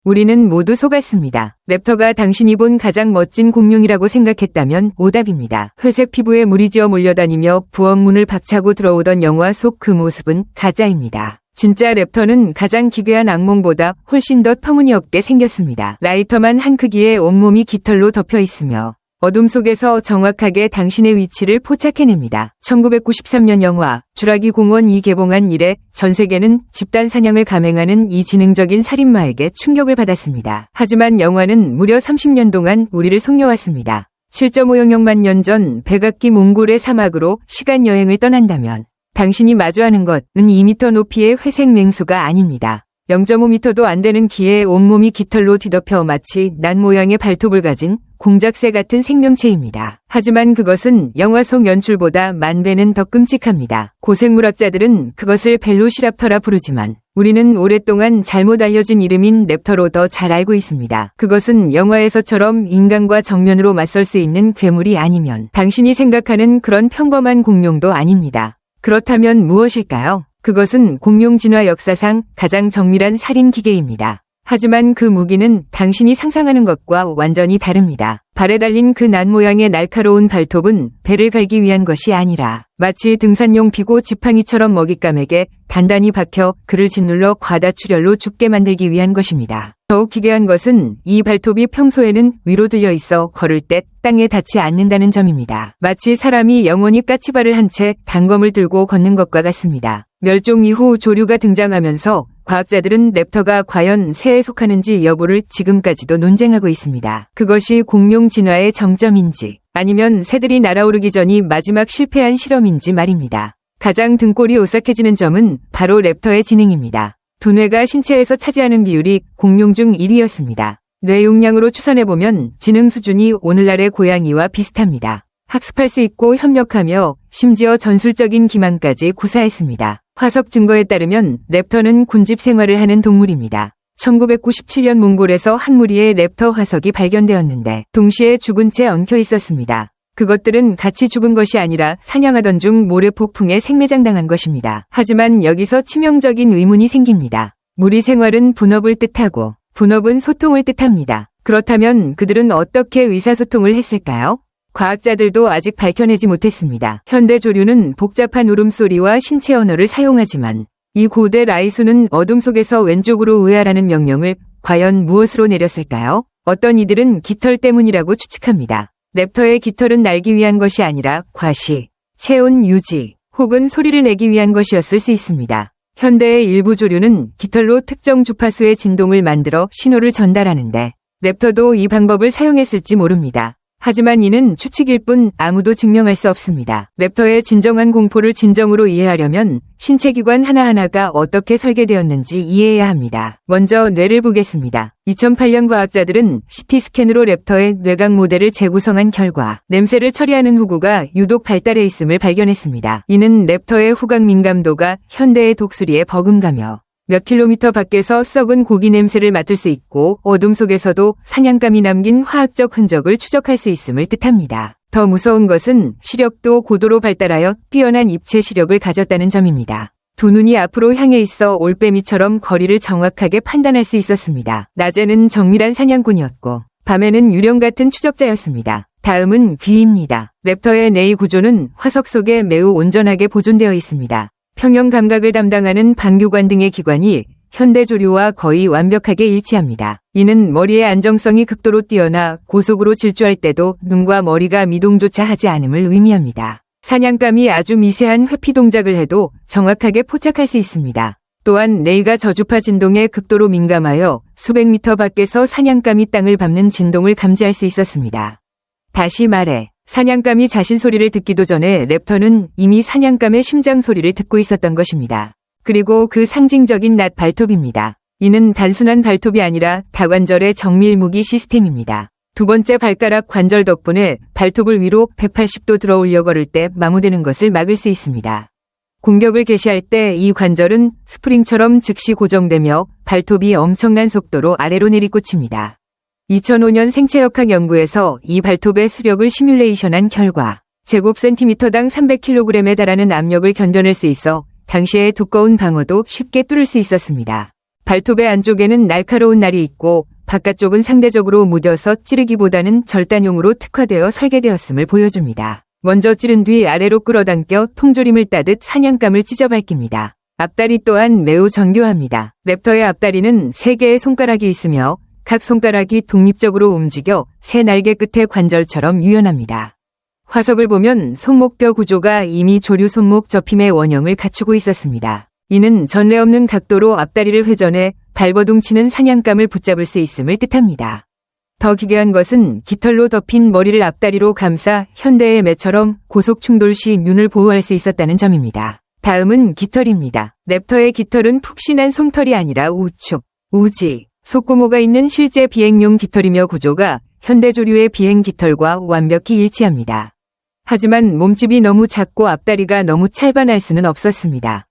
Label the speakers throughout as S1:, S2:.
S1: 우리는 모두 속았습니다. 랩터가 당신이 본 가장 멋진 공룡이라고 생각했다면 오답입니다. 회색 피부에 물이 지어 몰려다니며 부엌문을 박차고 들어오던 영화 속 그 모습은 가짜입니다. 진짜 랩터는 가장 기괴한 악몽보다 훨씬 더 터무니없게 생겼습니다. 라이터만 한 크기의 온몸이 깃털로 덮여 있으며 어둠 속에서 정확하게 당신의 위치를 포착해냅니다. 1993년 영화 주라기 공원이 개봉한 이래 전 세계는 집단 사냥을 감행하는 이 지능적인 살인마에게 충격을 받았습니다. 하지만 영화는 무려 30년 동안 우리를 속여왔습니다. 7.5영만 년 전 백악기 몽골의 사막으로 시간 여행을 떠난다면 당신이 마주하는 것은 2m 높이의 회색 맹수가 아닙니다. 0.5m도 안 되는 키에 온몸이 깃털로 뒤덮여 마치 난 모양의 발톱을 가진 공작새 같은 생명체입니다. 하지만 그것은 영화 속 연출보다 만 배는 더 끔찍합니다. 고생물학자들은 그것을 벨로시랍터라 부르지만 우리는 오랫동안 잘못 알려진 이름인 랩터로 더 잘 알고 있습니다. 그것은 영화에서처럼 인간과 정면으로 맞설 수 있는 괴물이 아니면 당신이 생각하는 그런 평범한 공룡도 아닙니다. 그렇다면 무엇일까요? 그것은 공룡 진화 역사상 가장 정밀한 살인 기계입니다. 하지만 그 무기는 당신이 상상하는 것과 완전히 다릅니다. 발에 달린 그 난 모양의 날카로운 발톱은 배를 갈기 위한 것이 아니라 마치 등산용 피고 지팡이처럼 먹잇감에게 단단히 박혀 그를 짓눌러 과다출혈로 죽게 만들기 위한 것입니다. 더욱 기괴한 것은 이 발톱이 평소에는 위로 들려 있어 걸을 때 땅에 닿지 않는다는 점입니다. 마치 사람이 영원히 까치발을 한 채 단검을 들고 걷는 것과 같습니다. 멸종 이후 조류가 등장하면서 과학자들은 랩터가 과연 새에 속하는지 여부를 지금까지도 논쟁하고 있습니다. 그것이 공룡 진화의 정점인지 아니면 새들이 날아오르기 전이 마지막 실패한 실험인지 말입니다. 가장 등골이 오싹해지는 점은 바로 랩터의 지능입니다. 두뇌가 신체에서 차지하는 비율이 공룡 중 1위였습니다. 뇌 용량으로 추산해보면 지능 수준이 오늘날의 고양이와 비슷합니다. 학습할 수 있고 협력하며 심지어 전술적인 기만까지 구사했습니다. 화석 증거에 따르면 랩터는 군집 생활을 하는 동물입니다. 1997년 몽골에서 한 무리의 랩터 화석이 발견되었는데 동시에 죽은 채 엉켜 있었습니다. 그것들은 같이 죽은 것이 아니라 사냥하던 중 모래폭풍에 생매장당한 것입니다. 하지만 여기서 치명적인 의문이 생깁니다. 무리 생활은 분업을 뜻하고 분업은 소통을 뜻합니다. 그렇다면 그들은 어떻게 의사소통을 했을까요? 과학자들도 아직 밝혀내지 못했습니다. 현대 조류는 복잡한 울음소리와 신체 언어를 사용하지만 이 고대 라이수는 어둠 속에서 왼쪽으로 우회하라는 명령을 과연 무엇으로 내렸을까요? 어떤 이들은 깃털 때문이라고 추측합니다. 랩터의 깃털은 날기 위한 것이 아니라 과시, 체온 유지 혹은 소리를 내기 위한 것이었을 수 있습니다. 현대의 일부 조류는 깃털로 특정 주파수의 진동을 만들어 신호를 전달하는데 랩터도 이 방법을 사용했을지 모릅니다. 하지만 이는 추측일 뿐 아무도 증명할 수 없습니다. 랩터의 진정한 공포를 진정으로 이해하려면 신체 기관 하나하나가 어떻게 설계되었는지 이해해야 합니다. 먼저 뇌를 보겠습니다. 2008년 과학자들은 CT스캔으로 랩터의 뇌각 모델을 재구성한 결과 냄새를 처리하는 후구가 유독 발달해 있음을 발견했습니다. 이는 랩터의 후각 민감도가 현대의 독수리에 버금가며 몇 킬로미터 밖에서 썩은 고기 냄새를 맡을 수 있고 어둠 속에서도 사냥감이 남긴 화학적 흔적을 추적할 수 있음을 뜻합니다. 더 무서운 것은 시력도 고도로 발달하여 뛰어난 입체 시력을 가졌다는 점입니다. 두 눈이 앞으로 향해 있어 올빼미처럼 거리를 정확하게 판단할 수 있었습니다. 낮에는 정밀한 사냥꾼이었고 밤에는 유령 같은 추적자였습니다. 다음은 귀입니다. 랩터의 뇌의 구조는 화석 속에 매우 온전하게 보존되어 있습니다. 평형 감각을 담당하는 방교관 등의 기관이 현대 조류와 거의 완벽하게 일치합니다. 이는 머리의 안정성이 극도로 뛰어나 고속으로 질주할 때도 눈과 머리가 미동조차 하지 않음을 의미합니다. 사냥감이 아주 미세한 회피 동작을 해도 정확하게 포착할 수 있습니다. 또한 뇌가 저주파 진동에 극도로 민감하여 수백 미터 밖에서 사냥감이 땅을 밟는 진동을 감지할 수 있었습니다. 다시 말해 사냥감이 자신 소리를 듣기도 전에 랩터는 이미 사냥감의 심장 소리를 듣고 있었던 것입니다. 그리고 그 상징적인 낫 발톱입니다. 이는 단순한 발톱이 아니라 다관절의 정밀 무기 시스템입니다. 두 번째 발가락 관절 덕분에 발톱을 위로 180도 들어 올려 걸을 때 마모되는 것을 막을 수 있습니다. 공격을 개시할 때 이 관절은 스프링처럼 즉시 고정되며 발톱이 엄청난 속도로 아래로 내리꽂힙니다. 2005년 생체역학 연구에서 이 발톱의 수력을 시뮬레이션한 결과 제곱센티미터당 300kg에 달하는 압력을 견뎌낼 수 있어 당시의 두꺼운 방어도 쉽게 뚫을 수 있었습니다. 발톱의 안쪽에는 날카로운 날이 있고 바깥쪽은 상대적으로 무뎌서 찌르기보다는 절단용으로 특화되어 설계되었음을 보여줍니다. 먼저 찌른 뒤 아래로 끌어당겨 통조림을 따듯 사냥감을 찢어 밝힙니다. 앞다리 또한 매우 정교합니다. 랩터의 앞다리는 3개의 손가락이 있으며 각 손가락이 독립적으로 움직여 새 날개 끝의 관절처럼 유연합니다. 화석을 보면 손목뼈 구조가 이미 조류 손목 접힘의 원형을 갖추고 있었습니다. 이는 전례 없는 각도로 앞다리를 회전해 발버둥 치는 사냥감을 붙잡을 수 있음을 뜻합니다. 더 기괴한 것은 깃털로 덮인 머리를 앞다리로 감싸 현대의 매처럼 고속 충돌 시 눈을 보호할 수 있었다는 점입니다. 다음은 깃털입니다. 랩터의 깃털은 푹신한 솜털이 아니라 우측, 우지, 속고모가 있는 실제 비행용 깃털이며 구조가 현대조류의 비행 깃털과 완벽히 일치합니다. 하지만 몸집이 너무 작고 앞다리가 너무 찰반할 수는 없었습니다.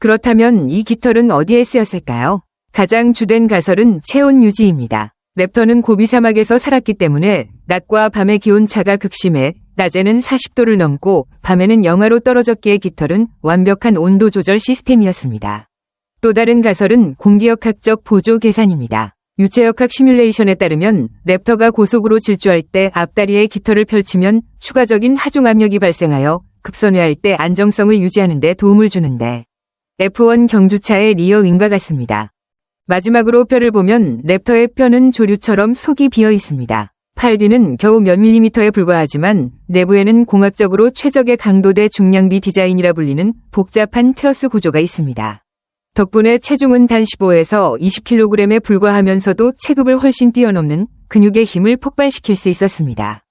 S1: 그렇다면 이 깃털은 어디에 쓰였을까요? 가장 주된 가설은 체온 유지입니다. 랩터는 고비 사막에서 살았기 때문에 낮과 밤의 기온차가 극심해 낮에는 40도를 넘고 밤에는 영하로 떨어졌기에 깃털은 완벽한 온도 조절 시스템이었습니다. 또 다른 가설은 공기역학적 보조 계산입니다. 유체역학 시뮬레이션에 따르면 랩터가 고속으로 질주할 때 앞다리에 깃털을 펼치면 추가적인 하중 압력이 발생하여 급선회할 때 안정성을 유지하는 데 도움을 주는데 F1 경주차의 리어 윙과 같습니다. 마지막으로 뼈를 보면 랩터의 뼈는 조류처럼 속이 비어 있습니다. 팔 뒤는 겨우 몇 밀리미터에 불과하지만 내부에는 공학적으로 최적의 강도대 중량비 디자인이라 불리는 복잡한 트러스 구조가 있습니다. 덕분에 체중은 단 15에서 20kg에 불과하면서도 체급을 훨씬 뛰어넘는 근육의 힘을 폭발시킬 수 있었습니다.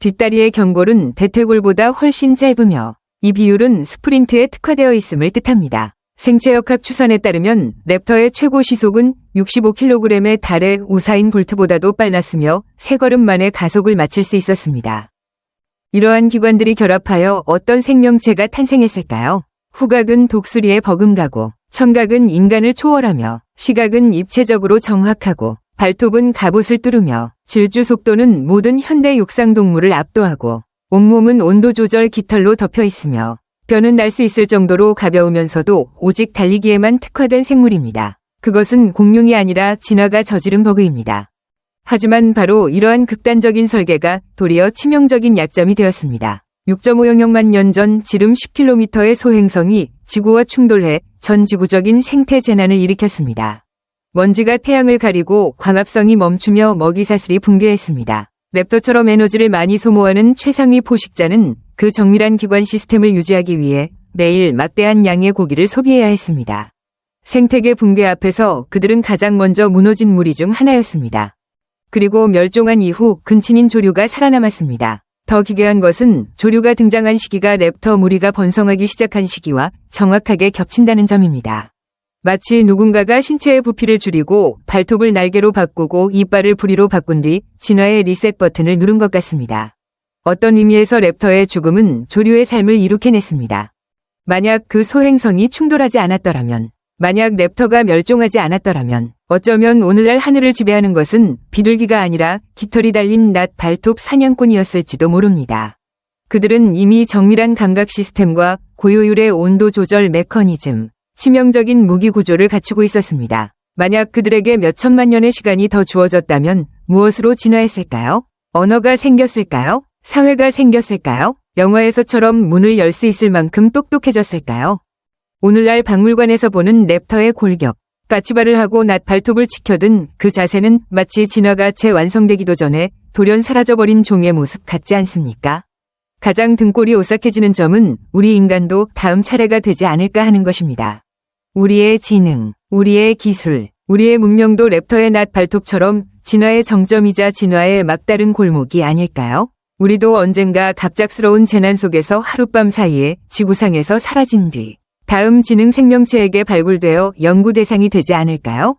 S1: 뒷다리의 경골은 대퇴골보다 훨씬 짧으며 이 비율은 스프린트에 특화되어 있음을 뜻합니다. 생체역학 추산에 따르면 랩터의 최고 시속은 65kg에 달해 우사인 볼트보다도 빨랐으며 3걸음 만에 가속을 마칠 수 있었습니다. 이러한 기관들이 결합하여 어떤 생명체가 탄생했을까요? 후각은 독수리의 버금가고 청각은 인간을 초월하며 시각은 입체적으로 정확하고 발톱은 갑옷을 뚫으며 질주 속도는 모든 현대 육상동물을 압도하고 온몸은 온도 조절 깃털로 덮여 있으며 뼈는 날 수 있을 정도로 가벼우면서도 오직 달리기에만 특화된 생물입니다. 그것은 공룡이 아니라 진화가 저지른 버그입니다. 하지만 바로 이러한 극단적인 설계가 도리어 치명적인 약점이 되었습니다. 6.5영억만 년 전 지름 10km의 소행성이 지구와 충돌해 전 지구적인 생태 재난을 일으켰습니다. 먼지가 태양을 가리고 광합성이 멈추며 먹이사슬이 붕괴했습니다. 랩터처럼 에너지를 많이 소모하는 최상위 포식자는 그 정밀한 기관 시스템을 유지하기 위해 매일 막대한 양의 고기를 소비해야 했습니다. 생태계 붕괴 앞에서 그들은 가장 먼저 무너진 무리 중 하나였습니다. 그리고 멸종한 이후 근친인 조류가 살아남았습니다. 더 기괴한 것은 조류가 등장한 시기가 랩터 무리가 번성하기 시작한 시기와 정확하게 겹친다는 점입니다. 마치 누군가가 신체의 부피를 줄이고 발톱을 날개로 바꾸고 이빨을 부리로 바꾼 뒤 진화의 리셋 버튼을 누른 것 같습니다. 어떤 의미에서 랩터의 죽음은 조류의 삶을 이룩해냈습니다. 만약 그 소행성이 충돌하지 않았더라면, 만약 랩터가 멸종하지 않았더라면 어쩌면 오늘날 하늘을 지배하는 것은 비둘기가 아니라 깃털이 달린 낫 발톱 사냥꾼이었을지도 모릅니다. 그들은 이미 정밀한 감각 시스템과 고효율의 온도 조절 메커니즘, 치명적인 무기 구조를 갖추고 있었습니다. 만약 그들에게 몇 천만 년의 시간이 더 주어졌다면 무엇으로 진화했을까요? 언어가 생겼을까요? 사회가 생겼을까요? 영화에서처럼 문을 열 수 있을 만큼 똑똑해졌을까요? 오늘날 박물관에서 보는 랩터의 골격, 까치발을 하고 낫 발톱을 지켜든 그 자세는 마치 진화가 채 완성되기도 전에 돌연 사라져버린 종의 모습 같지 않습니까? 가장 등골이 오싹해지는 점은 우리 인간도 다음 차례가 되지 않을까 하는 것입니다. 우리의 지능, 우리의 기술, 우리의 문명도 랩터의 낫 발톱처럼 진화의 정점이자 진화의 막다른 골목이 아닐까요? 우리도 언젠가 갑작스러운 재난 속에서 하룻밤 사이에 지구상에서 사라진 뒤 다음 지능 생명체에게 발굴되어 연구 대상이 되지 않을까요?